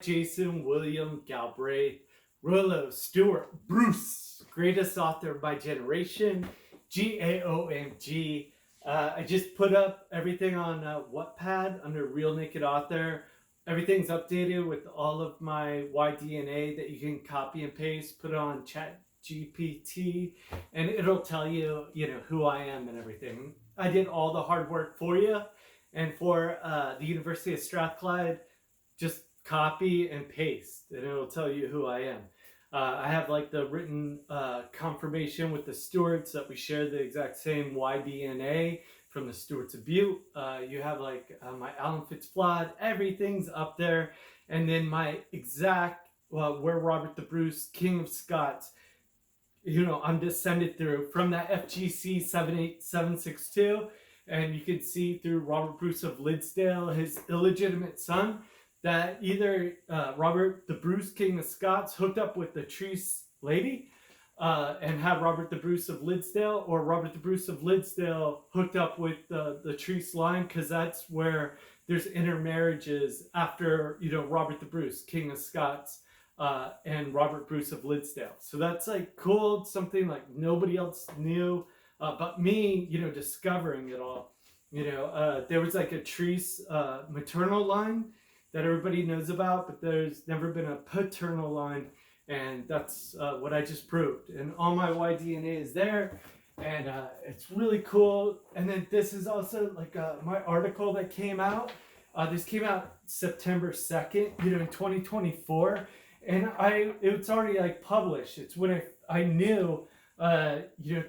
Jason William Galbraith Rollo Stuart Bruce, greatest author of my generation, GAOMG. I just put up everything on Wattpad under Real Naked Author. Everything's updated with all of my YDNA that you can copy and paste, put it on ChatGPT, and it'll tell you, who I am and everything. I did all the hard work for you, and for the University of Strathclyde, just copy and paste, and it'll tell you who I am. I have like the written confirmation with the Stewarts that we share the exact same YDNA from the Stewarts of Butte. You have like my Alan Fitzflod, everything's up there. And then my exact, where Robert the Bruce, King of Scots, I'm descended through from that FGC78762. And you can see through Robert Bruce of Liddesdale, his illegitimate son, that either Robert the Bruce, King of Scots, hooked up with the Treese lady and had Robert the Bruce of Liddesdale, or Robert the Bruce of Liddesdale hooked up with the Treese line, because that's where there's intermarriages after, Robert the Bruce, King of Scots, and Robert Bruce of Liddesdale. So that's like cool, something like nobody else knew but me, discovering it all. There was like a Treese maternal line that everybody knows about, but there's never been a paternal line, and that's what I just proved. And all my YDNA is there, and it's really cool. And then this is also like my article that came out. This came out September 2nd, in 2024, and it's already like published. It's when I knew,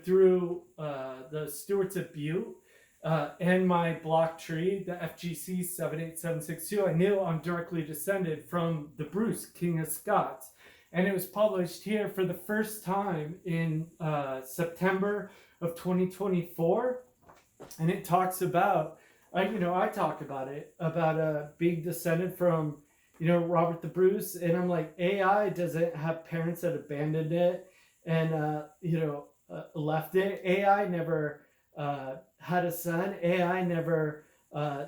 through the Stewarts of Butte, and my block tree, the FGC78762, I knew I'm directly descended from the Bruce, King of Scots. And it was published here for the first time in September of 2024. And it talks about, I talk about it, about being descended from, Robert the Bruce. And I'm like, AI doesn't have parents that abandoned it and, left it. AI never had a son. AI never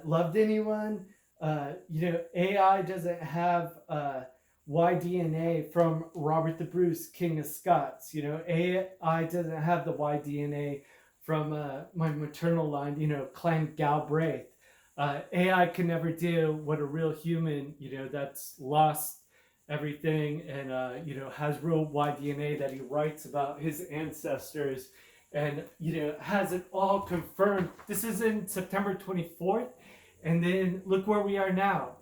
loved anyone. AI doesn't have YDNA from Robert the Bruce, King of Scots. AI doesn't have the YDNA from my maternal line, Clan Galbraith. AI can never do what a real human, that's lost everything and, has real YDNA that he writes about his ancestors, and has it all confirmed. This is in September 24th, and then look where we are now,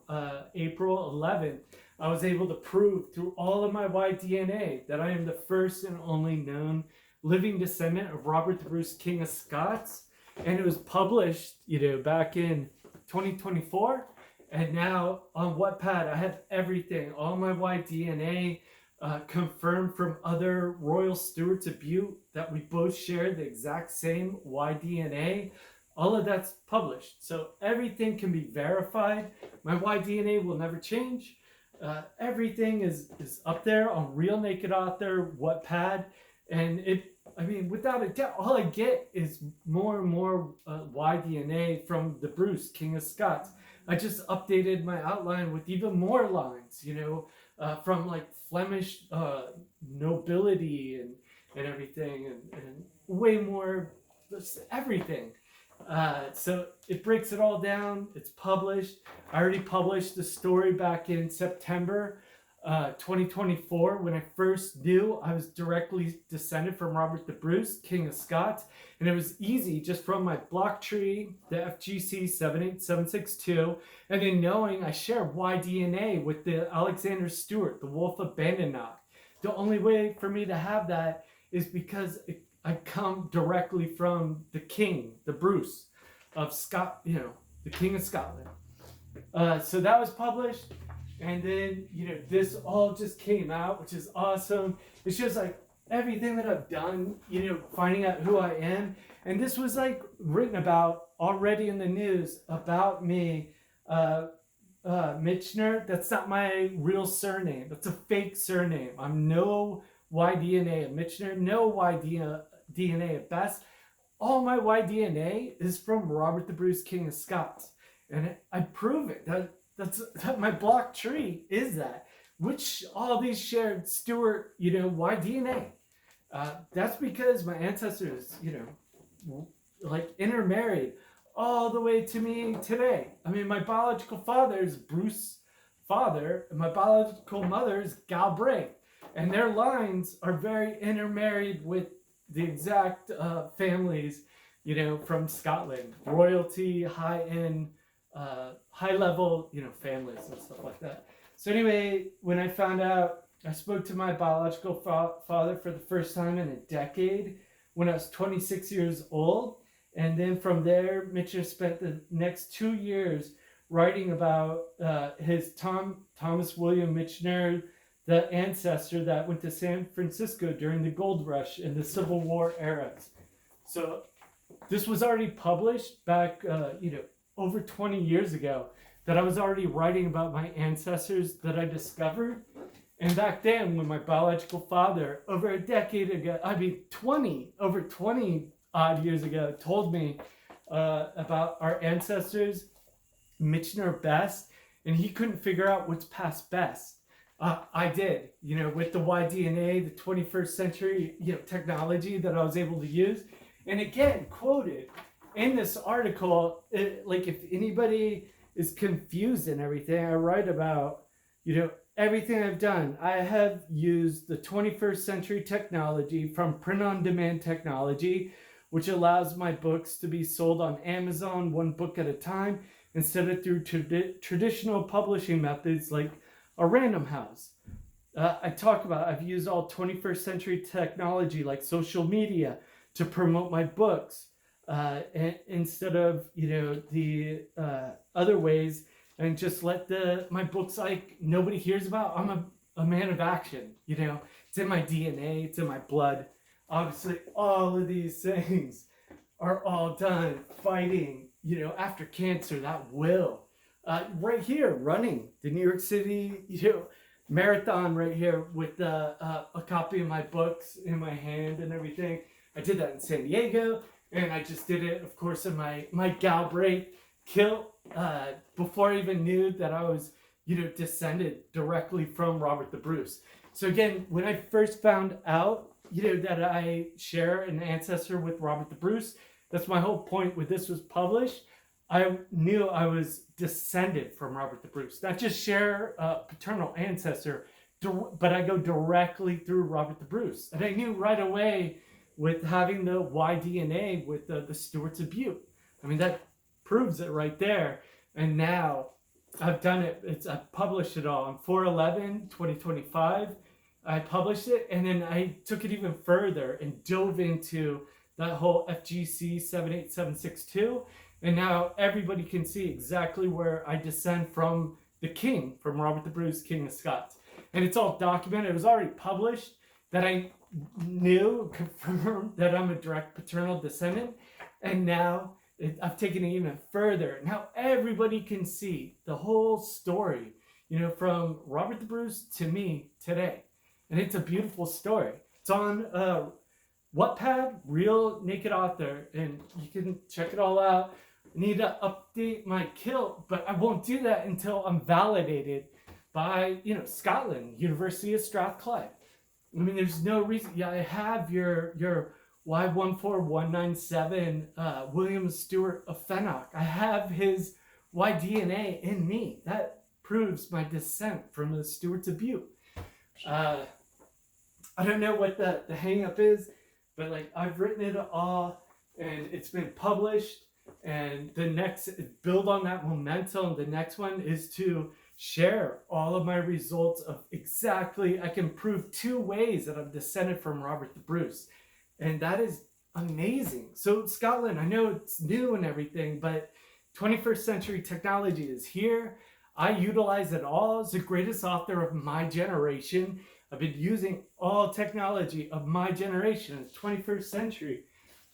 April 11th. I was able to prove through all of my YDNA that I am the first and only known living descendant of Robert the Bruce, King of Scots, and it was published, back in 2024, and now on Wattpad I have everything, all my YDNA. Confirmed from other Royal Stewarts of Butte that we both share the exact same YDNA. All of that's published, so everything can be verified. My YDNA will never change. Everything is up there on Real Naked Author, Wattpad, and without a doubt, all I get is more and more YDNA from the Bruce, King of Scots. I just updated my outline with even more lines, from like Flemish nobility and everything, and way more, everything. So it breaks it all down. It's published. I already published the story back in September 2024, when I first knew I was directly descended from Robert the Bruce, King of Scots. And it was easy just from my block tree, the FGC78762, and then knowing I share YDNA with the Alexander Stewart, the Wolf of Badenoch. The only way for me to have that is because I come directly from the King, the Bruce of the King of Scotland. So that was published. And then, this all just came out, which is awesome. It's just like everything that I've done, finding out who I am. And this was like written about already in the news about me. Michener, that's not my real surname. That's a fake surname. I'm no YDNA of Michener, no YDNA at best. All my YDNA is from Robert the Bruce, King of Scots. And I prove it. my block tree is that, which all these shared Stewart, Y DNA. That's because my ancestors, like intermarried all the way to me today. I mean, my biological father is Bruce father, and my biological mother is Galbraith. And their lines are very intermarried with the exact families, from Scotland, royalty, high-end, high-level, families and stuff like that. So anyway, when I found out, I spoke to my biological father for the first time in a decade when I was 26 years old. And then from there, Mitchell spent the next 2 years writing about his Thomas William Mitchell, the ancestor that went to San Francisco during the gold rush and the Civil War eras. So this was already published back, over 20 years ago, that I was already writing about my ancestors that I discovered. And back then, when my biological father, over a decade ago, over 20 odd years ago, told me about our ancestors, Mitchell best, and he couldn't figure out what's past best. I did, with the Y-DNA, the 21st century, technology that I was able to use. And again, quoted in this article, if anybody is confused and everything, I write about, everything I've done. I have used the 21st century technology from print-on-demand technology, which allows my books to be sold on Amazon one book at a time, instead of through traditional publishing methods like a Random House. I've used all 21st century technology like social media to promote my books, instead of the other ways, and just let my books nobody hears about. I'm a man of action. It's in my DNA, it's in my blood. Obviously, all of these things are all done fighting, after cancer, that will. Right here, running the New York City, marathon right here with a copy of my books in my hand and everything. I did that in San Diego, and I just did it, of course, in my Galbraith kilt, before I even knew that I was, descended directly from Robert the Bruce. So again, when I first found out, that I share an ancestor with Robert the Bruce, that's my whole point when this was published. I knew I was descended from Robert the Bruce, not just share a paternal ancestor, but I go directly through Robert the Bruce. And I knew right away with having the Y-DNA with the Stewarts of Butte. I mean, that proves it right there. And now I've done it. I've published it all. On 4/11/2025, I published it, and then I took it even further and dove into that whole FGC78762. And now everybody can see exactly where I descend from the king, from Robert the Bruce, King of Scots. And it's all documented. It was already published that I knew, confirmed that I'm a direct paternal descendant. And now I've taken it even further. Now everybody can see the whole story, from Robert the Bruce to me today. And it's a beautiful story. It's on Wattpad, Real Naked Author, and you can check it all out. I need to update my kilt, but I won't do that until I'm validated by, Scotland, University of Strathclyde. I mean, there's no reason. Yeah, I have your Y14197, William Stewart of Fennock. I have his Y-DNA in me. That proves my descent from the Stewarts of Butte. I don't know what the hang up is, but I've written it all and it's been published, and the next, build on that momentum. The next one is to share all of my results of exactly, I can prove 2 ways that I'm descended from Robert the Bruce. And that is amazing. So Scotland, I know it's new and everything, but 21st century technology is here. I utilize it all. As the greatest author of my generation, I've been using all technology of my generation in the 21st century,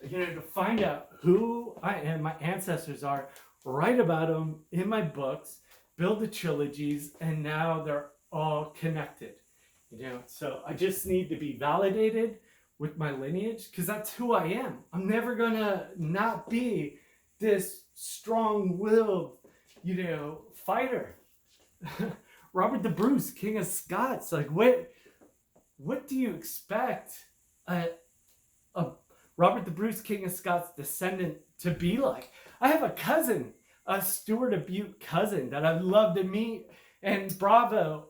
to find out who I am, my ancestors are, write about them in my books, build the trilogies, and now they're all connected. So I just need to be validated with my lineage, because that's who I am. I'm never gonna not be this strong-willed, fighter. Robert the Bruce, King of Scots. Like, what do you expect a Robert the Bruce, King of Scots descendant to be like? I have a cousin, a Stewart of Butte cousin that I'd love to meet. And Bravo,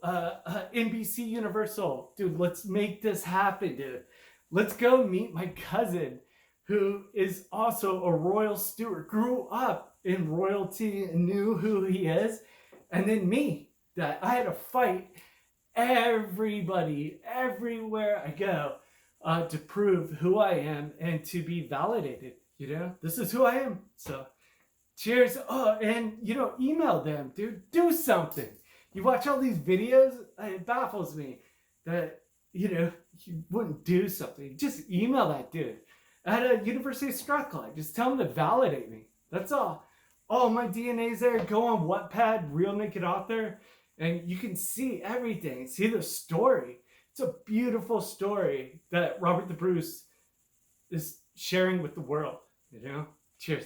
NBC Universal, dude, let's make this happen, dude. Let's go meet my cousin, who is also a royal Stuart, grew up in royalty and knew who he is. And then me, that I had to fight everybody, everywhere I go, to prove who I am and to be validated. You know, this is who I am. So cheers. Oh, and, you know, email them, dude. Do something. You watch all these videos, it baffles me that, you know, you wouldn't do something. Just email that dude at a University of Strathclyde. Just tell him to validate me. That's all. All my DNA's there. Go on Wattpad, Real Naked Author, and you can see everything. See the story. It's a beautiful story that Robert the Bruce is sharing with the world. You know? Cheers.